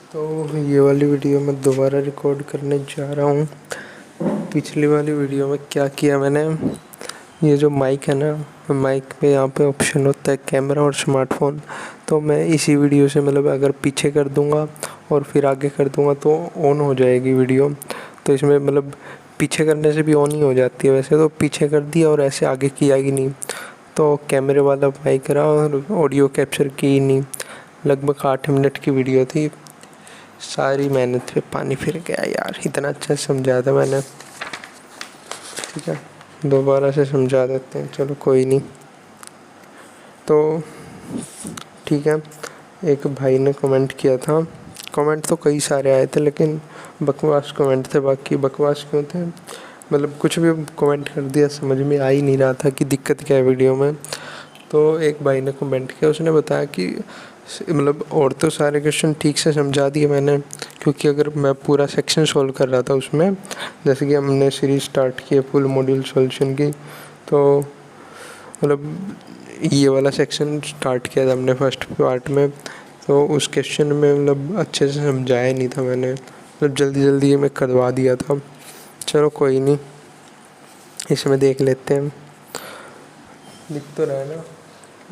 तो ये वाली वीडियो मैं दोबारा रिकॉर्ड करने जा रहा हूँ। पिछली वाली वीडियो में क्या किया मैंने, ये जो माइक है ना, माइक पे यहाँ पे ऑप्शन होता है कैमरा और स्मार्टफोन। तो मैं इसी वीडियो से मतलब अगर पीछे कर दूँगा और फिर आगे कर दूँगा तो ऑन हो जाएगी वीडियो। तो इसमें मतलब पीछे करने से भी ऑन ही हो जाती है। वैसे तो पीछे कर दिया और ऐसे आगे किया ही नहीं, तो कैमरे वाला माइक रहा और ऑडियो कैप्चर की ही नहीं। लगभग 8 मिनट की वीडियो थी। सारी मेहनत पे पानी फिर गया यार। इतना अच्छा समझाया था मैंने। ठीक है, दोबारा से समझा देते हैं, चलो कोई नहीं। तो ठीक है, एक भाई ने कमेंट किया था। कमेंट तो कई सारे आए थे लेकिन बकवास कमेंट थे। बाकी बकवास क्यों थे, मतलब कुछ भी कमेंट कर दिया, समझ में आ ही नहीं रहा था कि दिक्कत क्या है वीडियो में। तो एक भाई ने कमेंट किया, उसने बताया कि मतलब और तो सारे क्वेश्चन ठीक से समझा दिए मैंने, क्योंकि अगर मैं पूरा सेक्शन सॉल्व कर रहा था उसमें, जैसे कि हमने सीरीज स्टार्ट की है फुल मॉड्यूल सॉल्यूशन की, तो मतलब ये वाला सेक्शन स्टार्ट किया था हमने फर्स्ट पार्ट में। तो उस क्वेश्चन में मतलब अच्छे से समझाया नहीं था मैंने, मतलब जल्दी जल्दी मैं करवा दिया था। चलो कोई नहीं, इसमें देख लेते हैं। दिख तो रहा है ना,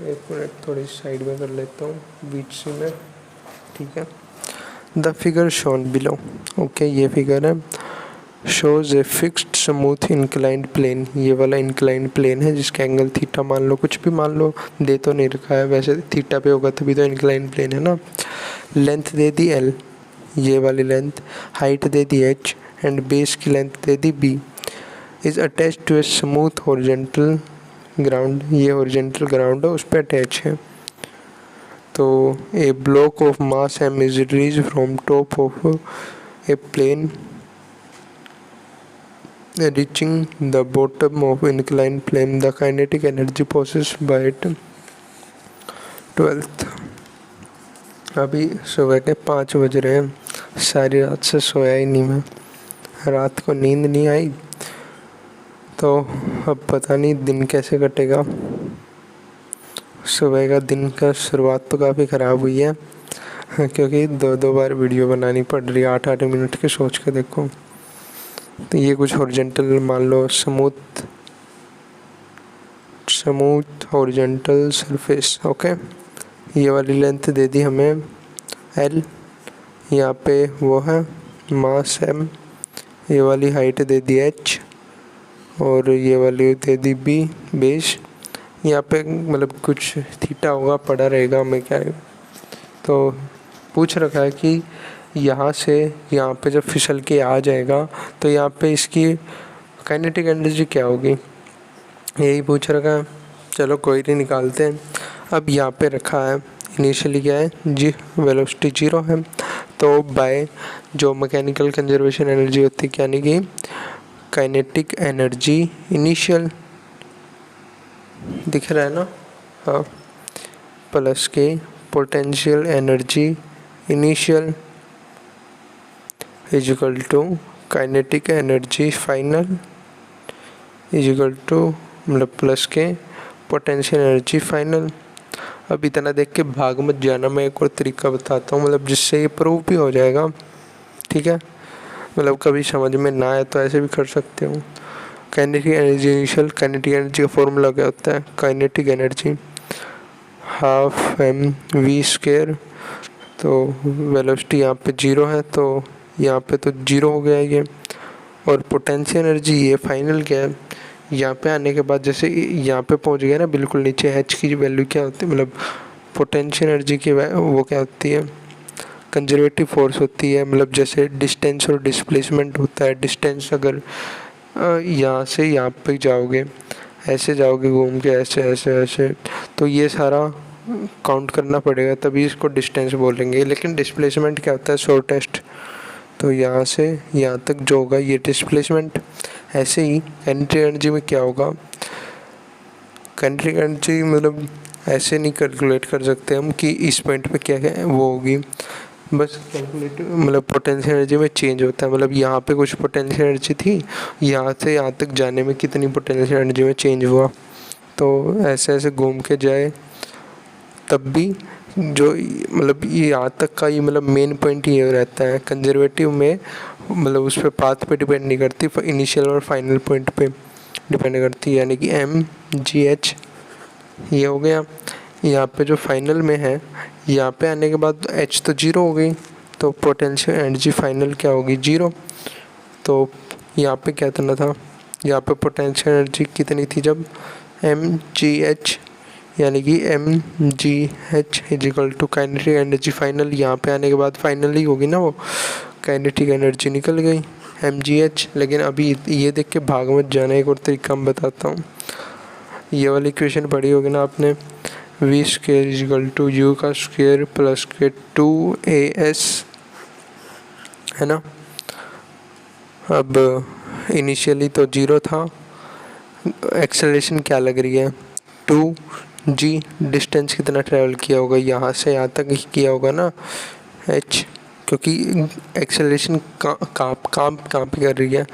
एक मिनट थोड़ी साइड में कर लेता हूँ बीच से में। ठीक है, the figure shown below. Okay, ये फिगर है, shows a fixed smooth inclined plane. ये वाला इंक्लाइंड प्लेन है जिसका एंगल थीटा मान लो, कुछ भी मान लो, दे तो नहीं रखा है, वैसे थीटा पे होगा तभी तो इंक्लाइंड प्लेन है ना। लेंथ दे दी एल, ये वाली लेंथ, हाइट दे दी एच एंड बेस की लेंथ दे दी B. Is attach to a smooth horizontal ground, ये हॉरिजॉन्टल ग्राउंड है उस पर अटैच है। तो a block of mass M is release from top of a plane reaching the bottom of inclined plane. The kinetic energy possessed by it 12th। अभी सुबह के 5 बज रहे हैं। सारी रात से सोया ही नहीं मैं, रात को नींद नहीं आई, तो अब पता नहीं दिन कैसे कटेगा। सुबह का दिन का शुरुआत तो काफ़ी ख़राब हुई है क्योंकि 2 बार वीडियो बनानी पड़ रही है 8-8 मिनट की। सोच के देखो, तो ये कुछ हॉरिजॉन्टल मान लो, स्मूथ हॉरिजॉन्टल सरफेस। ओके, ये वाली लेंथ दे दी हमें एल, यहाँ पे वो है मास एम, ये वाली हाइट दे दी एच और ये वाली दे दी बी बेस। यहाँ पे मतलब कुछ थीटा होगा पड़ा रहेगा, हमें क्या है। तो पूछ रखा है कि यहाँ से यहाँ पे जब फिसल के आ जाएगा तो यहाँ पे इसकी काइनेटिक एनर्जी क्या होगी, यही पूछ रखा है। चलो कोई नहीं, निकालते हैं। अब यहाँ पे रखा है इनिशियली क्या है जी, वेलोसिटी 0 है। तो बाय जो मैकेनिकल कंजर्वेशन एनर्जी होती है, यानी कि काइनेटिक एनर्जी इनिशियल, दिख रहा है ना, हाँ, प्लस के potential energy initial is equal to kinetic energy final is equal to मतलब प्लस के पोटेंशियल एनर्जी फाइनल। अब इतना देख के भाग मत जाना, मैं एक और तरीका बताता हूँ, मतलब जिससे ये प्रूव भी हो जाएगा। ठीक है, मतलब कभी समझ में ना आए तो ऐसे भी कर सकते हो। Kinetic energy initial, kinetic energy का फॉर्मूला क्या होता है, kinetic energy half M V square. तो वेलोसिटी यहाँ पे 0 है तो यहाँ पे तो 0 हो गया ये। और पोटेंशियल एनर्जी ये फाइनल क्या है, यहाँ पे आने के बाद जैसे यहाँ पे पहुँच गया ना बिल्कुल नीचे, एच की वैल्यू क्या होती है, मतलब पोटेंशियल एनर्जी की वो क्या होती है, कंजर्वेटिव फोर्स होती है। मतलब जैसे डिस्टेंस और डिस्प्लेसमेंट होता है। डिस्टेंस अगर यहाँ से यहाँ पे जाओगे, ऐसे जाओगे घूम के, ऐसे ऐसे ऐसे, तो ये सारा काउंट करना पड़ेगा तभी इसको डिस्टेंस बोलेंगे। लेकिन डिस्प्लेसमेंट क्या होता है, शॉर्टेस्ट, तो यहाँ से यहाँ तक जो होगा ये डिस्प्लेसमेंट। ऐसे ही काइनेटिक एनर्जी में क्या होगा, काइनेटिक एनर्जी मतलब ऐसे नहीं कैलकुलेट कर सकते हम कि इस पॉइंट पे क्या है वो होगी, बस कैलकुलेट मतलब पोटेंशियल एनर्जी में चेंज होता है। मतलब यहाँ पे कुछ पोटेंशियल एनर्जी थी, यहाँ से यहाँ तक जाने में कितनी पोटेंशियल एनर्जी में चेंज हुआ, तो ऐसे ऐसे घूम के जाए तब भी जो मतलब ये यहाँ तक का ये मतलब मेन पॉइंट ये रहता है कंजर्वेटिव में, मतलब उस पर पाथ पे डिपेंड नहीं करती, इनिशियल और फाइनल पॉइंट पे डिपेंड करती है, यानी कि MGH ये हो गया। यहाँ पे जो फाइनल में है, यहाँ पे आने के बाद H तो 0 हो गई, तो पोटेंशियल एनर्जी फाइनल क्या होगी 0। तो यहाँ पे क्या करना था, यहाँ पे पोटेंशियल एनर्जी कितनी थी जब MGH, यानी कि MGH equal to kinetic energy final. यहाँ पे आने के बाद फाइनल ही होगी ना, वो काइनेटिक एनर्जी निकल गई MGH। लेकिन अभी ये देख के भाग मत जाना, एक और तरीका मैं बताता हूँ। ये वाली इक्वेशन पढ़ी होगी ना आपने, V square equal to U का स्क्वायर प्लस के 2AS, है ना। अब इनिशियली तो 0 था, एक्सेलरेशन क्या लग रही है 2g, डिस्टेंस कितना ट्रैवल किया होगा, यहाँ से यहाँ तक ही किया होगा ना h, क्योंकि एक्सेलरेशन काम पे कर रही है,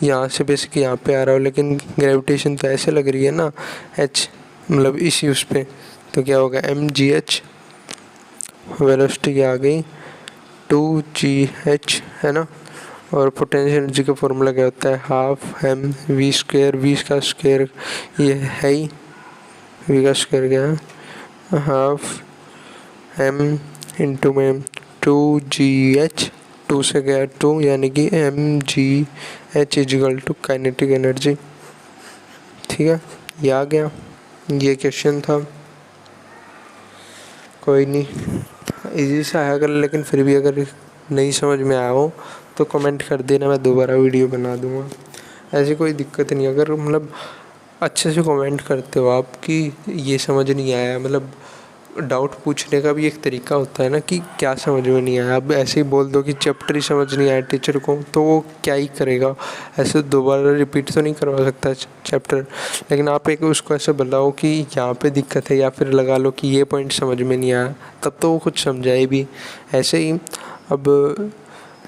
यहाँ से बेसिक यहाँ पे आ रहा हो, लेकिन ग्रेविटेशन तो ऐसे लग रही है ना h, मतलब इसी उस पे, तो क्या होगा MGH, वेलोसिटी आ गई 2gh, है ना। और पोटेंशियल एनर्जी का फॉर्मूला क्या होता है, हाफ MV स्क्वायर, V का स्क्वायर ये है ही, V का स्क्वायर क्या है हाफ M इंटू में 2GH, 2 से गया 2, यानी कि MGH equal to kinetic energy. ठीक है, ये आ गया, ये क्वेश्चन था, कोई नहीं इजी सा आया कर, लेकिन फिर भी अगर नहीं समझ में आया हो तो कमेंट कर देना, मैं दोबारा वीडियो बना दूँगा, ऐसी कोई दिक्कत नहीं। अगर मतलब अच्छे से कमेंट करते हो आप कि ये समझ नहीं आया, मतलब डाउट पूछने का भी एक तरीका होता है ना कि क्या समझ में नहीं आया। अब ऐसे ही बोल दो कि चैप्टर ही समझ नहीं आया टीचर को, तो वो क्या ही करेगा, ऐसे दोबारा रिपीट तो नहीं करवा सकता चैप्टर। लेकिन आप एक उसको ऐसे बताओ कि यहाँ पे दिक्कत है, या फिर लगा लो कि ये पॉइंट समझ में नहीं आया, तब तो वो कुछ समझाए भी। ऐसे ही अब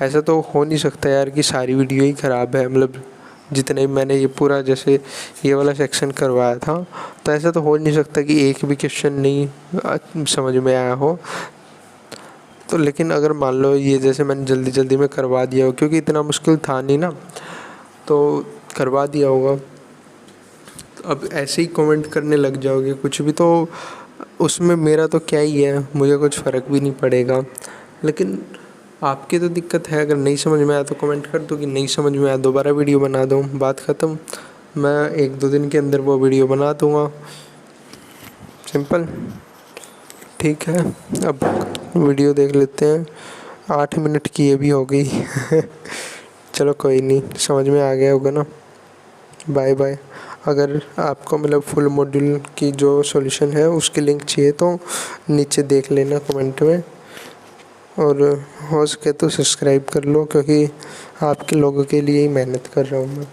ऐसा तो हो नहीं सकता यार कि सारी वीडियो ही ख़राब है, मतलब जितने मैंने ये पूरा जैसे ये वाला सेक्शन करवाया था, तो ऐसा तो हो नहीं सकता कि एक भी क्वेश्चन नहीं समझ में आया हो। तो लेकिन अगर मान लो ये जैसे मैंने जल्दी जल्दी में करवा दिया हो, क्योंकि इतना मुश्किल था नहीं ना, तो करवा दिया होगा। अब ऐसे ही कमेंट करने लग जाओगे कुछ भी, तो उसमें मेरा तो क्या ही है, मुझे कुछ फ़र्क भी नहीं पड़ेगा। लेकिन आपकी तो दिक्कत है, अगर नहीं समझ में आया तो कमेंट कर दो कि नहीं समझ में आया, दोबारा वीडियो बना दूँ, बात ख़त्म। मैं 1-2 दिन के अंदर वो वीडियो बना दूँगा, सिंपल। ठीक है, अब वीडियो देख लेते हैं, 8 मिनट की ये भी हो गई चलो कोई नहीं, समझ में आ गया होगा ना। Bye bye. अगर आपको मतलब फुल मॉड्यूल की जो सॉल्यूशन है उसकी लिंक चाहिए तो नीचे देख लेना कमेंट में, और हो सके तो सब्सक्राइब कर लो, क्योंकि आपके लोगों के लिए ही मेहनत कर रहा हूँ मैं।